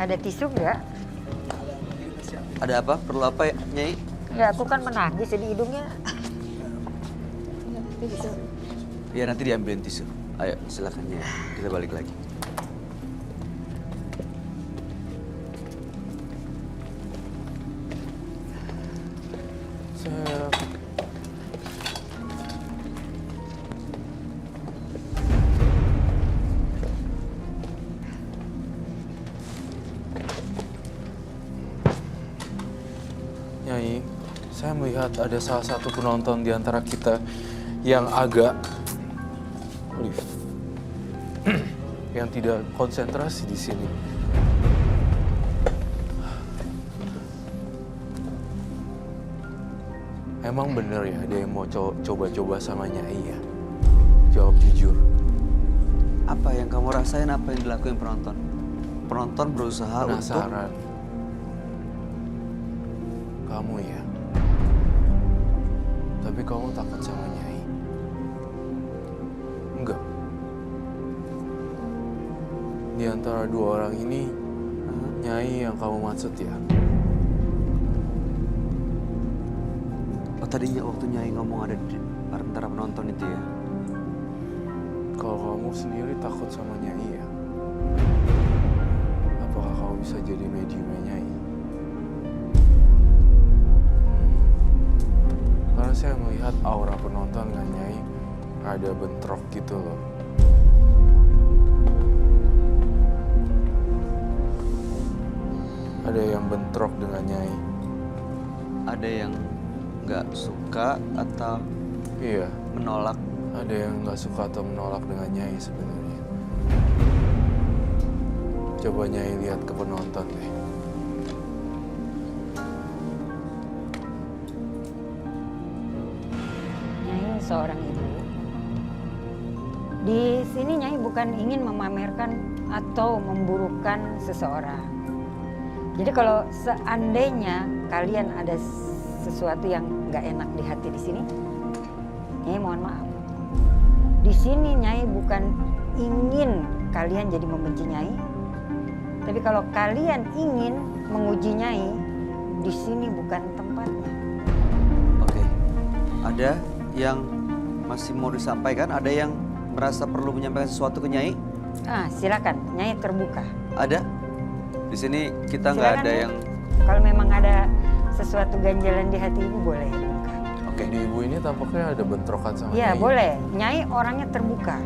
Ada tisu nggak? Ada apa? Perlu apa ya, Nyai? Ya aku kan menangis di hidungnya. Ya nanti diambilin tisu. Ayo silakan Nyai, kita balik lagi. Nyai, saya melihat ada salah satu penonton di antara kita yang agak yang tidak konsentrasi di sini. Emang bener ya ada yang mau coba-coba sama Nyai ya? Jawab jujur. Apa yang kamu rasain, apa yang dilakuin penonton? Penonton berusaha Penasaran. Kamu ya? Tapi kamu takut sama Nyai? Enggak. Di antara dua orang ini, Nyai yang kamu maksud ya? Oh tadinya waktu Nyai ngomong ada di antara penonton itu ya? Kalau kamu sendiri takut sama Nyai ya? Apakah kamu bisa jadi mediumnya Nyai? Karena saya melihat aura penonton dengan Nyai ada bentrok gitu loh. Ada yang bentrok dengan Nyai. Ada yang nggak suka atau Iya, menolak? ada yang nggak suka atau menolak dengan Nyai sebenarnya. Coba Nyai lihat ke penonton deh. Nyai seorang ibu. Di sini Nyai bukan ingin memamerkan atau memburukan seseorang. Jadi kalau seandainya kalian ada sesuatu yang nggak enak di hati di sini, Nyai mohon maaf. Di sini Nyai bukan ingin kalian jadi membenci Nyai, tapi kalau kalian ingin menguji Nyai, di sini bukan tempatnya. Oke. Ada yang masih mau disampaikan? Ada yang merasa perlu menyampaikan sesuatu ke Nyai? Silakan, Nyai terbuka. Ada? Di sini kita nggak Silakan, ada Bu. yang... Kalau memang ada sesuatu ganjalan di hati ibu boleh buka. Oke. Di ibu ini tampaknya ada bentrokan sama Iya Nyai. boleh, Nyai orangnya terbuka.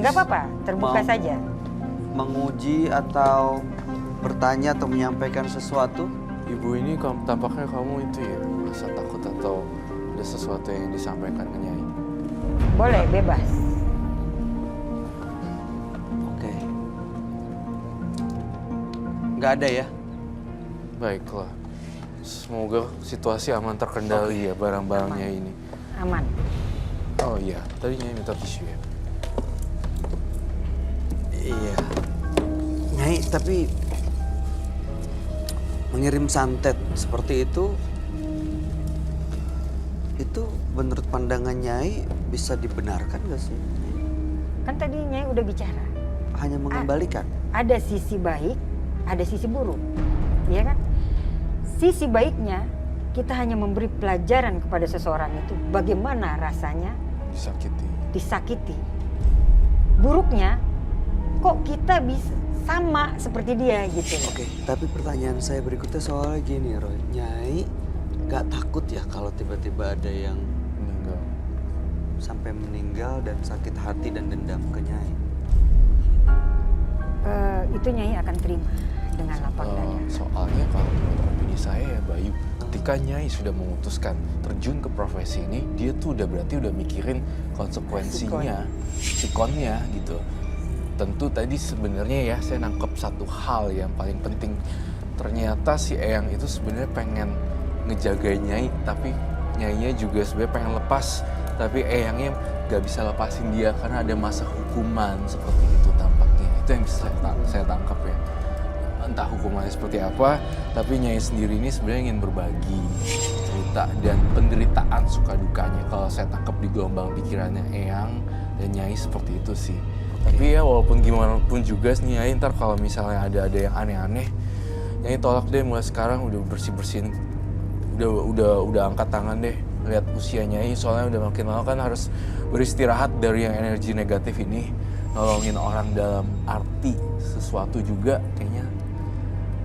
Nggak apa-apa, terbuka Mau. saja. Menguji atau bertanya atau menyampaikan sesuatu? Ibu ini tampaknya kamu itu ya, merasa takut atau ada sesuatu yang disampaikan ke Nyai. Boleh, bebas. Oke. Nggak ada ya? Baiklah, semoga situasi aman terkendali ya barang-barangnya ini. Aman. Oh iya, tadi Nyai minta tisu ya? Iya. Nyai, tapi mengirim santet seperti itu menurut pandangan Nyai bisa dibenarkan nggak sih? Kan tadi Nyai udah bicara. Hanya mengembalikan. Ada sisi baik, ada sisi buruk. Iya kan? Sisi baiknya, kita hanya memberi pelajaran kepada seseorang itu bagaimana rasanya disakiti. Buruknya, kok kita bisa sama seperti dia gitu. Oke, tapi pertanyaan saya berikutnya soalnya gini, Roy. Nyai nggak takut ya kalau tiba-tiba ada yang Meninggal. sampai meninggal dan sakit hati dan dendam ke Nyai? Itu Nyai akan terima dengan lapang dada. Soalnya kalau menurut opini saya ya Bayu, ketika Nyai sudah memutuskan terjun ke profesi ini, dia tuh berarti udah mikirin konsekuensinya, sikonnya gitu. Tentu tadi sebenarnya ya saya nangkep satu hal yang paling penting. Ternyata si Eyang itu sebenarnya pengen ngejagain Nyai, tapi Nyainya juga sebenarnya pengen lepas, tapi Eyangnya gak bisa lepasin dia karena ada masa hukuman seperti itu tampaknya. Itu yang bisa saya tangkap ya. Entah hukumannya seperti apa, tapi Nyai sendiri ini sebenarnya ingin berbagi cerita dan penderitaan suka dukanya. Kalau saya tangkap di gelombang pikirannya Eyang dan Nyai seperti itu sih. Tapi ya walaupun gimana pun juga nih Nyai, ntar kalau misalnya ada yang aneh-aneh, Nyai tolak deh mulai sekarang udah bersihin, udah angkat tangan deh. Lihat usia Nyai soalnya udah makin lama kan harus beristirahat dari yang energi negatif ini. Nolongin orang dalam arti sesuatu juga kayaknya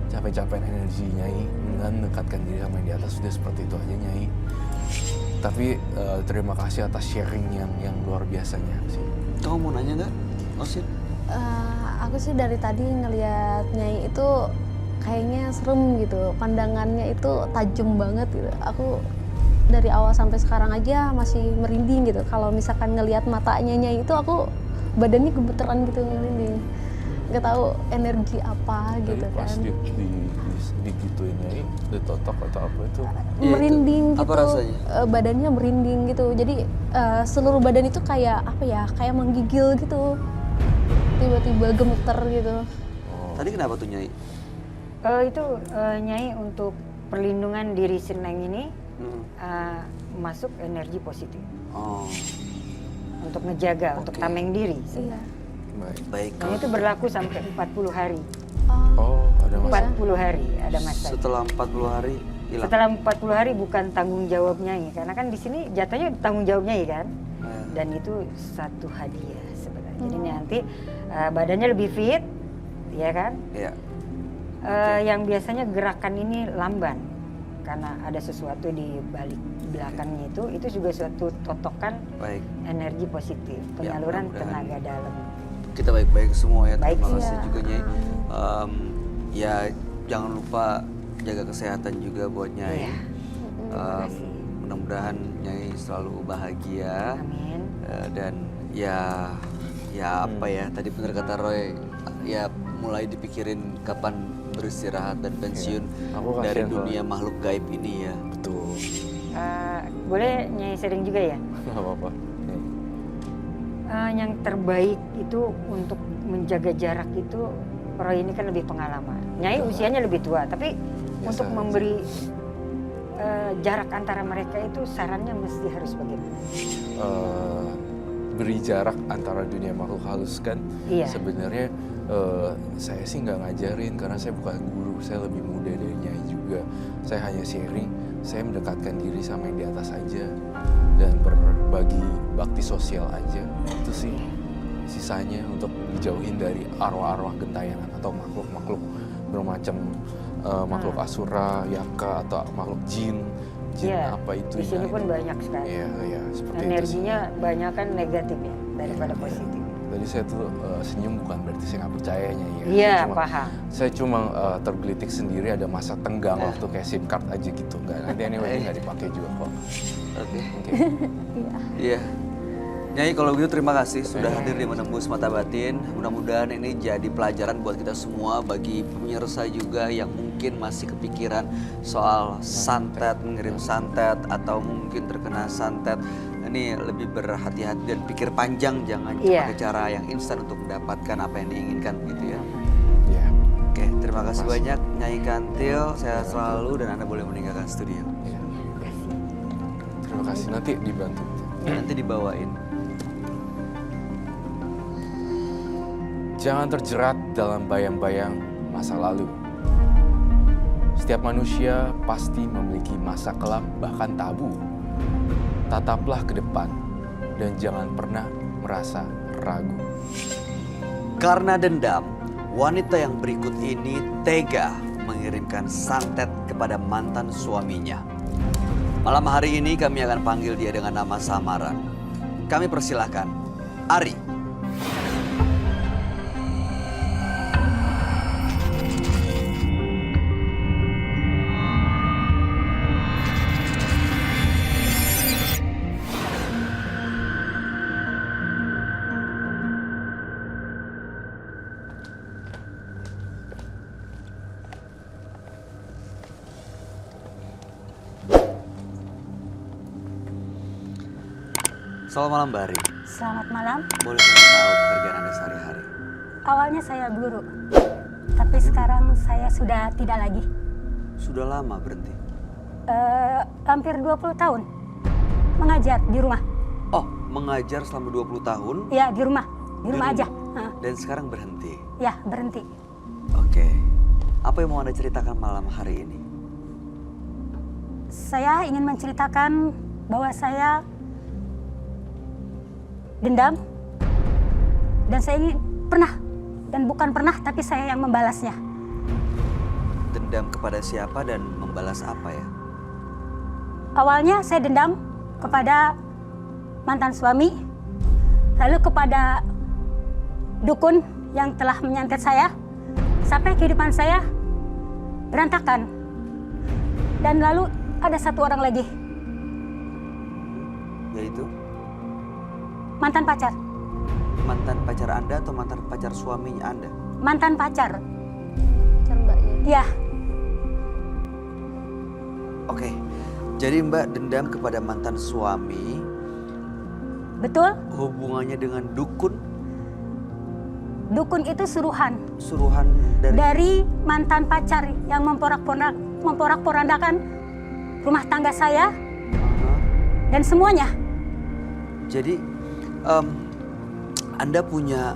capek-capek energi Nyai. Dengan dekatkan diri sama yang di atas, sudah seperti itu aja Nyai. Tapi terima kasih atas sharing yang luar biasanya sih. Kamu mau nanya nggak, Osin? Aku sih dari tadi ngelihat Nyai itu kayaknya serem gitu, pandangannya itu tajam banget gitu. Aku dari awal sampai sekarang aja masih merinding gitu. Kalau misalkan ngelihat matanya Nyai itu aku badannya gemeteran gitu merinding. Nggak tahu energi apa gitu Pas kan. digituin Nyai, ditotok atau apa itu? Merinding Iya, itu. gitu. Apa rasanya? Badannya merinding gitu. Jadi seluruh badan itu kayak apa ya? Kayak menggigil gitu. Tiba-tiba gemeter gitu. Tadi kenapa tuh Nyai? Itu Nyai untuk perlindungan diri Seneng ini masuk energi positif Oh, untuk ngejaga, untuk Oke. tameng diri. Iya. baik. Dan itu berlaku sampai 40 hari. Oh, ada masa. 40 hari ada masa. Setelah 40 hari hilang. Setelah 40 hari bukan tanggung jawab Nyai, karena kan di sini jatuhnya tanggung jawab Nyai kan. Dan itu satu hadiah sebenarnya. Jadi nanti badannya lebih fit, ya kan? Iya. Yang biasanya gerakan ini lamban karena ada sesuatu di balik belakangnya itu juga suatu totokan Baik. energi positif, Ya, penyaluran mudah-mudahan. tenaga dalam. Kita baik-baik semua ya. Baik, Terima kasih iya. juga Nyai. Ya jangan lupa jaga kesehatan juga buat Nyai. Iya. Terima kasih. Mudah-mudahan Nyai selalu bahagia. Amin. Dan ya apa ya, tadi benar kata Roy, ya mulai dipikirin kapan beristirahat dan pensiun Aku kasihan dari soalnya. dunia makhluk gaib ini ya. Betul. Boleh Nyai sharing juga ya? Nggak apa-apa. Yang terbaik itu untuk menjaga jarak itu, Roy ini kan lebih pengalaman. Nyai usianya lebih tua, tapi untuk Biasa. memberi jarak antara mereka itu sarannya mesti harus bagaimana? Beri jarak antara dunia makhluk halus kan. Iya. Sebenarnya saya sih nggak ngajarin karena saya bukan guru, saya lebih muda dari Nyai juga. Saya hanya sharing, saya mendekatkan diri sama yang di atas aja dan berbagi bakti sosial aja. Itu sih sisanya untuk dijauhin dari arwah-arwah gentayangan atau makhluk-makhluk bermacam makhluk asura, yaka atau makhluk jin Iya, apa itu. di sini pun banyak sekali. Iya, seperti itu sih. Energinya banyak kan negatif ya daripada Iya. positif. Tadi saya tuh senyum bukan berarti saya nggak percayanya ya. Iya, Saya cuma- paham. Saya cuma tergelitik sendiri ada masa tenggang Iya. waktu kayak SIM card aja gitu. Nanti anyway nggak dipakai juga kok. Oke. Oke. Iya. Nyai kalau begitu terima kasih sudah hadir di Menembus Mata Batin. Mudah-mudahan ini jadi pelajaran buat kita semua, bagi pemirsa juga yang mungkin masih kepikiran soal santet, mengirim santet atau mungkin terkena santet. Ini lebih berhati-hati dan pikir panjang, jangan Iya. pakai cara yang instan untuk mendapatkan apa yang diinginkan gitu ya. Iya. Oke, terima kasih banyak Nyai Kantil. Sehat selalu dan Anda boleh meninggalkan studio. Iya. Terima kasih, nanti dibantu. Nanti dibawain. Jangan terjerat dalam bayang-bayang masa lalu. Setiap manusia pasti memiliki masa kelam bahkan tabu. Tataplah ke depan dan jangan pernah merasa ragu. Karena dendam, wanita yang berikut ini tega mengirimkan santet kepada mantan suaminya. Malam hari ini kami akan panggil dia dengan nama samaran. Kami persilahkan Ari. Selamat malam Mbak Ari. Selamat malam. Boleh saya tahu pekerjaan Anda sehari-hari? Awalnya saya guru, tapi sekarang saya sudah tidak lagi. Sudah lama berhenti. Hampir 20 tahun mengajar di rumah. Oh, mengajar selama 20 tahun? Ya, di rumah aja. dan sekarang berhenti. Ya, berhenti. Oke. Apa yang mau Anda ceritakan malam hari ini? Saya ingin menceritakan bahwa saya dendam dan saya ingin pernah, dan bukan pernah tapi saya yang membalasnya. Dendam kepada siapa dan membalas apa ya? Awalnya saya dendam kepada mantan suami, lalu kepada dukun yang telah menyantet saya, sampai kehidupan saya berantakan. Dan lalu ada satu orang lagi, Yaitu mantan pacar. mantan pacar Anda atau mantan pacar suaminya Anda? Mantan pacar, Pacar mbaknya. ya. Oke. Jadi Mbak dendam kepada mantan suami, Betul, hubungannya dengan dukun, dukun itu suruhan suruhan dari dari mantan pacar yang memporak-porandakan rumah tangga saya Aha. dan semuanya. Jadi Anda punya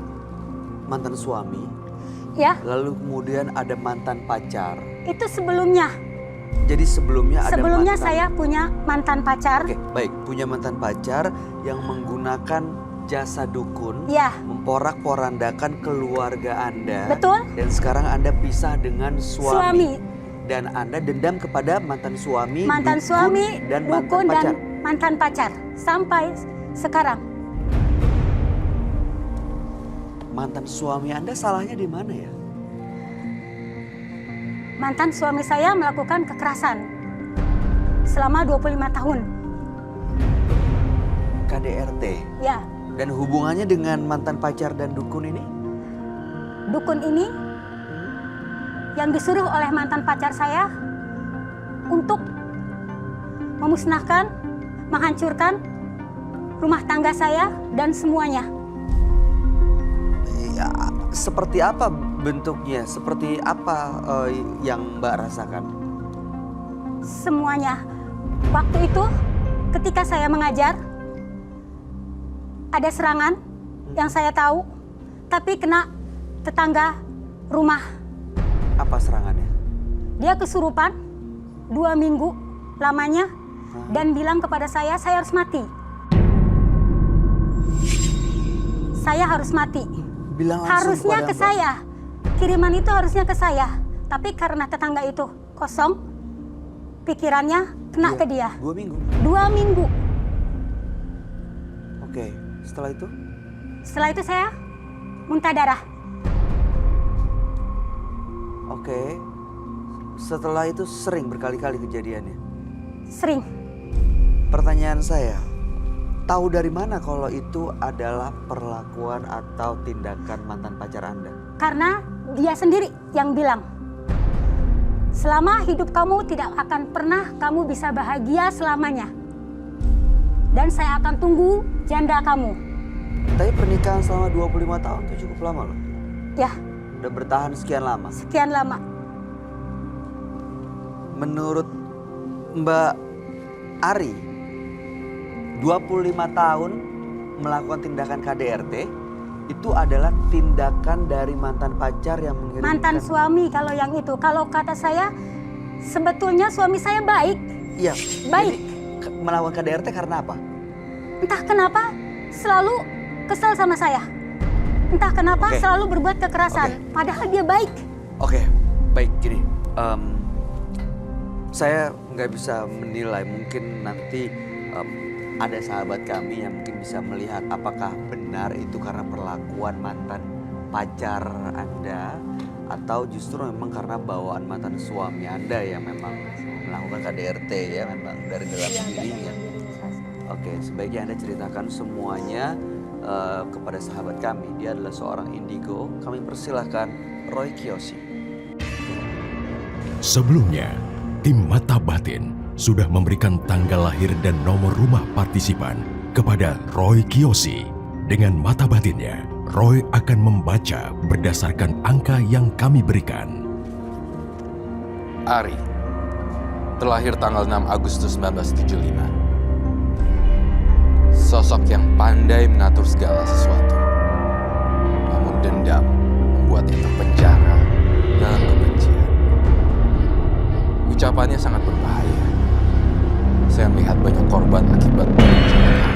mantan suami, Ya, lalu kemudian ada mantan pacar. itu sebelumnya. Jadi sebelumnya ada Sebelumnya mantan. saya punya mantan pacar. Oke, baik. Punya mantan pacar yang menggunakan jasa dukun, Ya, memporak-porandakan keluarga Anda. betul. Dan sekarang Anda pisah dengan Suami, suami. Dan Anda dendam kepada mantan suami, mantan dukun, suami, dan mantan dukun dan pacar. mantan pacar sampai sekarang. Mantan suami Anda salahnya di mana ya? Mantan suami saya melakukan kekerasan selama 25 tahun. KDRT. Ya, Dan hubungannya dengan mantan pacar dan dukun ini? dukun ini yang disuruh oleh mantan pacar saya untuk memusnahkan, menghancurkan rumah tangga saya dan semuanya. Ya, seperti apa bentuknya? Seperti apa yang Mbak rasakan? Semuanya. Waktu itu ketika saya mengajar, ada serangan yang saya tahu, tapi kena tetangga rumah. Apa serangannya? Dia kesurupan 2 minggu lamanya dan bilang kepada saya harus mati. Saya harus mati. Bilang langsung Harusnya kepada ke Mbak. saya. Kiriman itu harusnya ke saya. Tapi karena tetangga itu kosong, pikirannya kena Iya, ke dia. 2 minggu. 2 minggu. Oke, setelah itu? Setelah itu saya muntah darah. Oke. Setelah itu sering berkali-kali kejadiannya. Sering. Pertanyaan saya, tahu dari mana kalau itu adalah perlakuan atau tindakan mantan pacar Anda? Karena dia sendiri yang bilang, selama hidup kamu tidak akan pernah kamu bisa bahagia selamanya. Dan saya akan tunggu janda kamu. Tapi pernikahan selama 25 tahun itu cukup lama loh. Ya, Udah bertahan sekian lama. sekian lama. Menurut Mbak Ari, 25 tahun melakukan tindakan KDRT itu adalah tindakan dari mantan pacar yang mengirimkan. Mantan suami kalau yang itu. Kalau kata saya, sebetulnya suami saya baik. Iya. Baik. Jadi melakukan KDRT karena apa? Entah kenapa selalu kesel sama saya. Entah kenapa Oke. selalu berbuat kekerasan. Oke. Padahal dia baik. Oke, baik gini. Saya nggak bisa menilai, mungkin nanti ada sahabat kami yang mungkin bisa melihat apakah benar itu karena perlakuan mantan pacar Anda atau justru memang karena bawaan mantan suami Anda yang memang melakukan KDRT ya, memang dari dalam dirinya. Oke, sebaiknya Anda ceritakan semuanya kepada sahabat kami. Dia adalah seorang indigo. Kami persilahkan Roy Kiyoshi. Sebelumnya, tim Mata Batin sudah memberikan tanggal lahir dan nomor rumah partisipan kepada Roy Kiyoshi. Dengan mata batinnya, Roy akan membaca berdasarkan angka yang kami berikan. Ari, terlahir tanggal 6 Agustus 1975. Sosok yang pandai mengatur segala sesuatu. Namun dendam membuatnya terpenjara dalam kebencian. Ucapannya sangat berbahaya. Saya melihat banyak korban akibat perencanaan.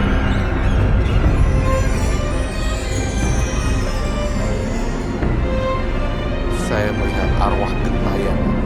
Saya melihat arwah gentayangan